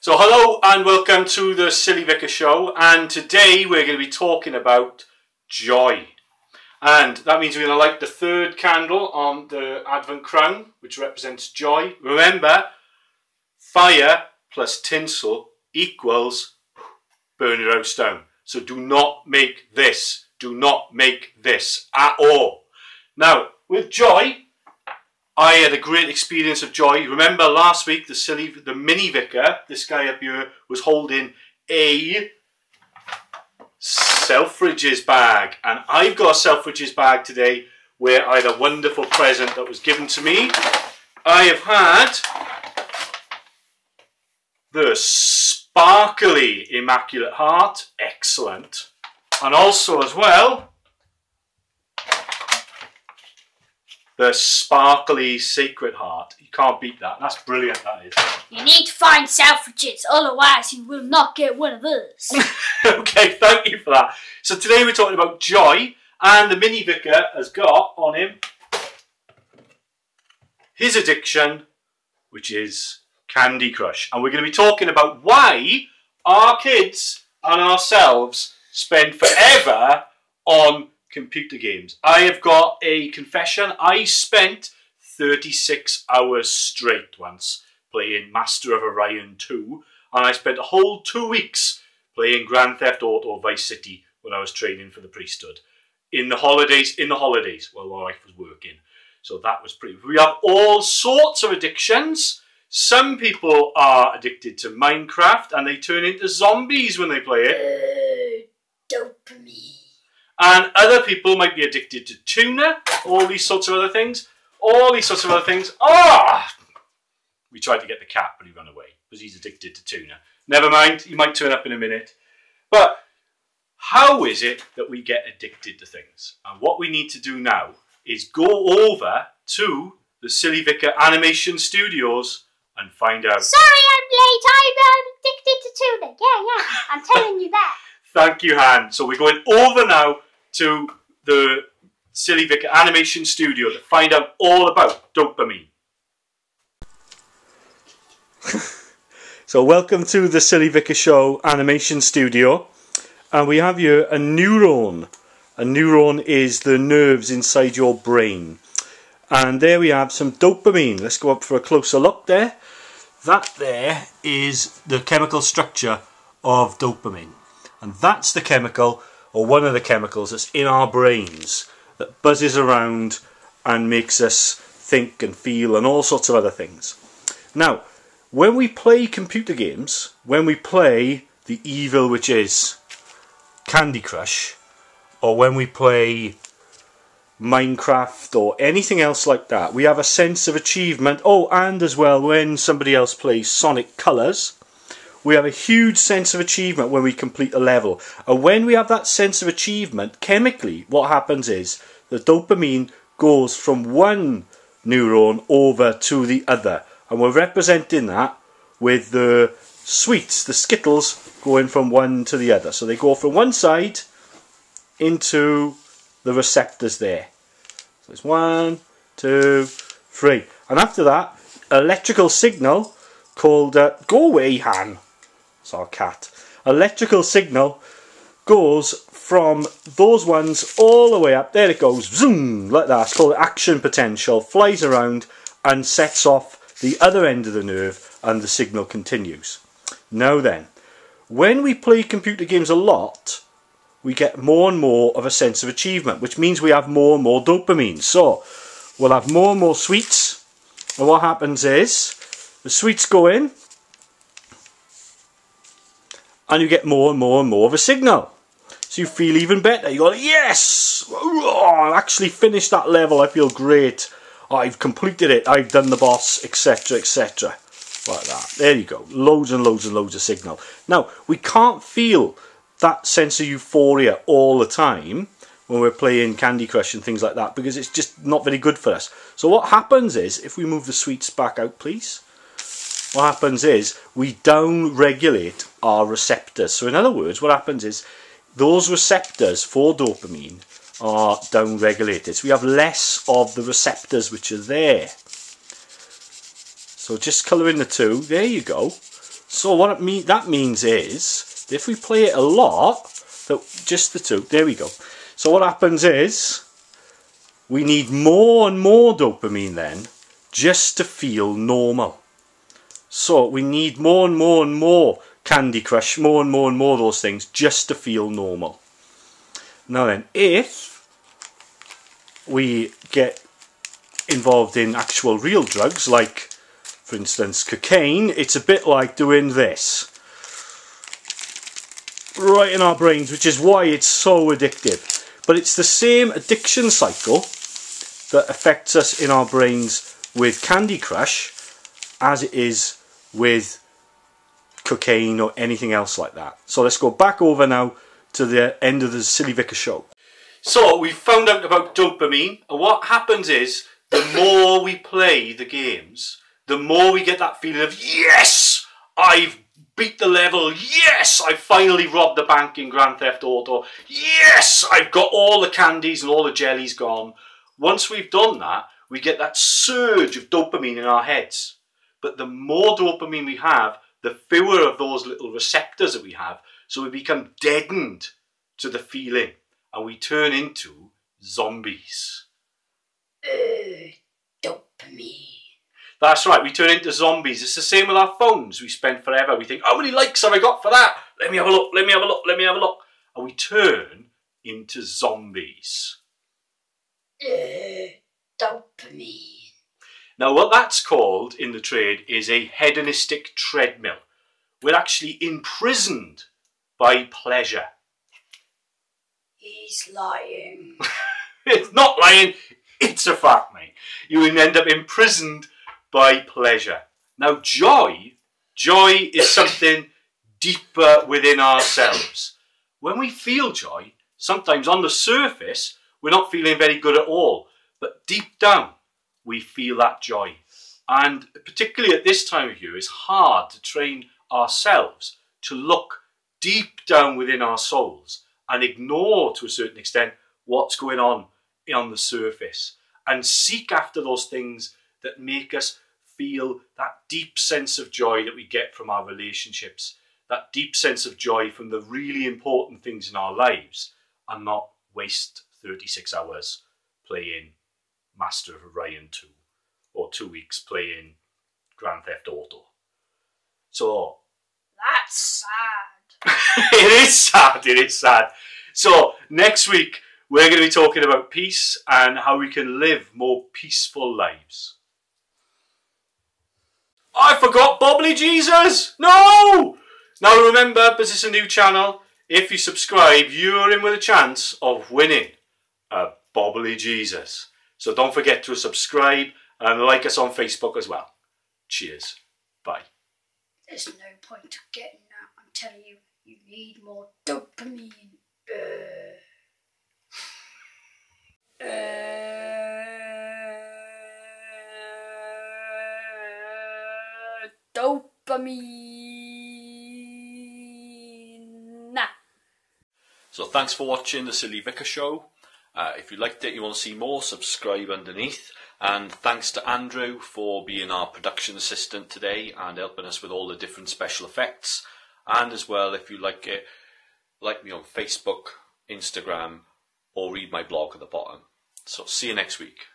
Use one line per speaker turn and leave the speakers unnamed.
So hello and welcome to the Silly Vicar Show, and today we're going to be talking about joy. And that means we're going to light the third candle on the Advent crown, which represents joy. Remember, fire plus tinsel equals burn your house down. So do not make this at all. Now, with joy, I had a great experience of joy. Remember last week, the mini vicar, this guy up here, was holding a Selfridges bag. And I've got a Selfridges bag today where I had a wonderful present that was given to me. I have had the sparkly Immaculate Heart. Excellent. And also as well, the sparkly Sacred Heart. You can't beat that. That's brilliant, that is.
You need to find Selfridges, otherwise you will not get one of us.
Okay, thank you for that. So today we're talking about joy, and the mini vicar has got on him his addiction, which is Candy Crush. And we're going to be talking about why our kids and ourselves spend forever on computer games. I have got a confession. I spent 36 hours straight once playing Master of Orion 2, and I spent a whole 2 weeks playing Grand Theft Auto Vice City when I was training for the priesthood. In the holidays while my wife was working. So that was pretty... We have all sorts of addictions. Some people are addicted to Minecraft and they turn into zombies when they play it.
Dopamine.
And other people might be addicted to tuna, all these sorts of other things. Ah! We tried to get the cat, but he ran away because he's addicted to tuna. Never mind, he might turn up in a minute. But how is it that we get addicted to things? And what we need to do now is go over to the Silly Vicar Animation Studios and find out.
Sorry I'm late, I'm addicted to tuna. Yeah, I'm telling you that.
Thank you, Han. So we're going over now to the Silly Vicar Animation Studio to find out all about dopamine. So welcome to the Silly Vicar Show Animation Studio, and we have here a neuron. A neuron is the nerves inside your brain, and there we have some dopamine. Let's go up for a closer look there. That there is the chemical structure of dopamine, and that's the chemical, or one of the chemicals, that's in our brains that buzzes around and makes us think and feel and all sorts of other things. Now, when we play computer games, when we play the evil which is Candy Crush, or when we play Minecraft or anything else like that, we have a sense of achievement. Oh, and as well, when somebody else plays Sonic Colors, we have a huge sense of achievement when we complete a level. And when we have that sense of achievement, chemically, what happens is the dopamine goes from one neuron over to the other. And we're representing that with the sweets, the Skittles, going from one to the other. So they go from one side into the receptors there. So it's 1, 2, 3. And after that, electrical signal called... go away, Han. It's our cat. Electrical signal goes from those ones all the way up. There it goes. Zoom, like that. It's called action potential. Flies around and sets off the other end of the nerve, and the signal continues. Now then, when we play computer games a lot, we get more and more of a sense of achievement, which means we have more and more dopamine. So we'll have more and more sweets, and what happens is the sweets go in and you get more and more and more of a signal. So you feel even better. You go, yes! Oh, I actually finished that level. I feel great. I've completed it. I've done the boss, etc., etc. Like that. There you go. Loads and loads and loads of signal. Now, we can't feel that sense of euphoria all the time when we're playing Candy Crush and things like that, because it's just not very good for us. So what happens is, if we move the sweets back out, please, what happens is we down-regulate our receptors. So in other words, what happens is those receptors for dopamine are down-regulated. So we have less of the receptors which are there. So just colour in the two. There you go. So what that means is, if we play it a lot, just the two, there we go. So what happens is, we need more and more dopamine then, just to feel normal. So we need more and more and more Candy Crush, more and more of those things, just to feel normal. Now then, if we get involved in actual real drugs, like, for instance, cocaine, it's a bit like doing this. Right in our brains, which is why it's so addictive. But it's the same addiction cycle that affects us in our brains with Candy Crush as it is with cocaine or anything else like that. So let's go back over now to the end of the Silly Vicar Show. So we found out about dopamine, and what happens is, the more we play the games, the more we get that feeling of, yes, I've beat the level, yes, I finally robbed the bank in Grand Theft Auto, yes, I've got all the candies and all the jellies gone. Once we've done that, we get that surge of dopamine in our heads. But the more dopamine we have, the fewer of those little receptors that we have, so we become deadened to the feeling, and we turn into zombies.
Dopamine.
That's right, we turn into zombies. It's the same with our phones. We spend forever, we think, how many likes have I got for that? Let me have a look, let me have a look, let me have a look. And we turn into zombies.
Dopamine.
Now what that's called in the trade is a hedonistic treadmill. We're actually imprisoned by pleasure.
He's lying.
It's not lying, it's a fact, mate. You end up imprisoned by pleasure. Now joy is something deeper within ourselves. When we feel joy, sometimes on the surface, we're not feeling very good at all. But deep down, we feel that joy. And particularly at this time of year, it's hard to train ourselves to look deep down within our souls and ignore, to a certain extent, what's going on the surface, and seek after those things that make us feel that deep sense of joy that we get from our relationships, that deep sense of joy from the really important things in our lives, and not waste 36 hours playing Master of Orion 2 or 2 weeks playing Grand Theft Auto. So
That's sad.
it is sad. So next week we're going to be talking about peace and how we can live more peaceful lives. I forgot Bobbly Jesus! No! Now remember, because it's a new channel, if you subscribe, you're in with a chance of winning a Bobbly Jesus. So don't forget to subscribe and like us on Facebook as well. Cheers. Bye.
There's no point to getting that. I'm telling you, you need more dopamine. Dopamine.
So thanks for watching the Silly Vicar Show. If you liked it, you want to see more, subscribe underneath. And thanks to Andrew for being our production assistant today and helping us with all the different special effects. And as well, if you like it, like me on Facebook, Instagram, or read my blog at the bottom. So see you next week.